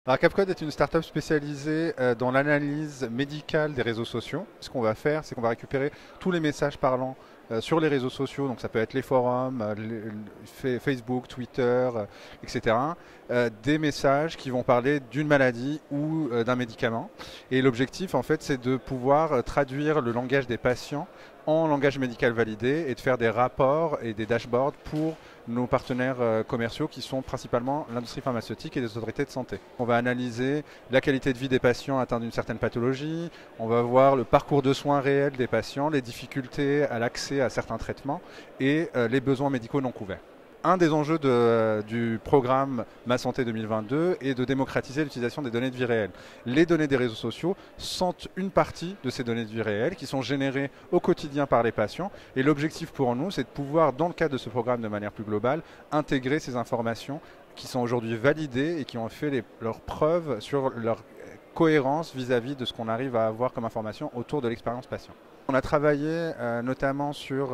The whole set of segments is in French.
Alors CapCode est une startup spécialisée dans l'analyse médicale des réseaux sociaux. Ce qu'on va faire, c'est qu'on va récupérer tous les messages parlants sur les réseaux sociaux, donc ça peut être les forums, Facebook, Twitter, etc. Des messages qui vont parler d'une maladie ou d'un médicament. Et l'objectif, en fait, c'est de pouvoir traduire le langage des patients en langage médical validé et de faire des rapports et des dashboards pour nos partenaires commerciaux qui sont principalement l'industrie pharmaceutique et les autorités de santé. On va analyser la qualité de vie des patients atteints d'une certaine pathologie, on va voir le parcours de soins réel des patients, les difficultés à l'accès à certains traitements et les besoins médicaux non couverts. Un des enjeux du programme Ma Santé 2022 est de démocratiser l'utilisation des données de vie réelle. Les données des réseaux sociaux sont une partie de ces données de vie réelle qui sont générées au quotidien par les patients. Et l'objectif pour nous, c'est de pouvoir, dans le cadre de ce programme de manière plus globale, intégrer ces informations qui sont aujourd'hui validées et qui ont fait leurs preuves sur leur cohérence vis-à-vis de ce qu'on arrive à avoir comme information autour de l'expérience patient. On a travaillé notamment sur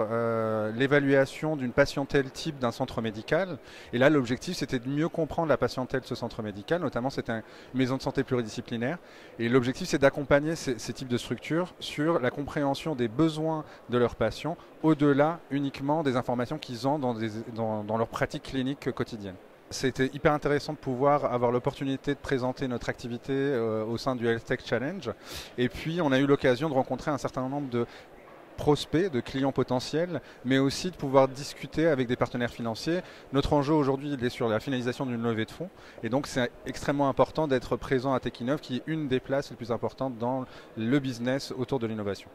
l'évaluation d'une patientèle type d'un centre médical. Et là, l'objectif, c'était de mieux comprendre la patientèle de ce centre médical. Notamment, c'était une maison de santé pluridisciplinaire. Et l'objectif, c'est d'accompagner ces types de structures sur la compréhension des besoins de leurs patients, au-delà uniquement des informations qu'ils ont dans leur pratique clinique quotidienne. C'était hyper intéressant de pouvoir avoir l'opportunité de présenter notre activité au sein du Health Tech Challenge. Et puis, on a eu l'occasion de rencontrer un certain nombre de prospects, de clients potentiels, mais aussi de pouvoir discuter avec des partenaires financiers. Notre enjeu aujourd'hui, il est sur la finalisation d'une levée de fonds. Et donc, c'est extrêmement important d'être présent à TechInnov, qui est une des places les plus importantes dans le business autour de l'innovation.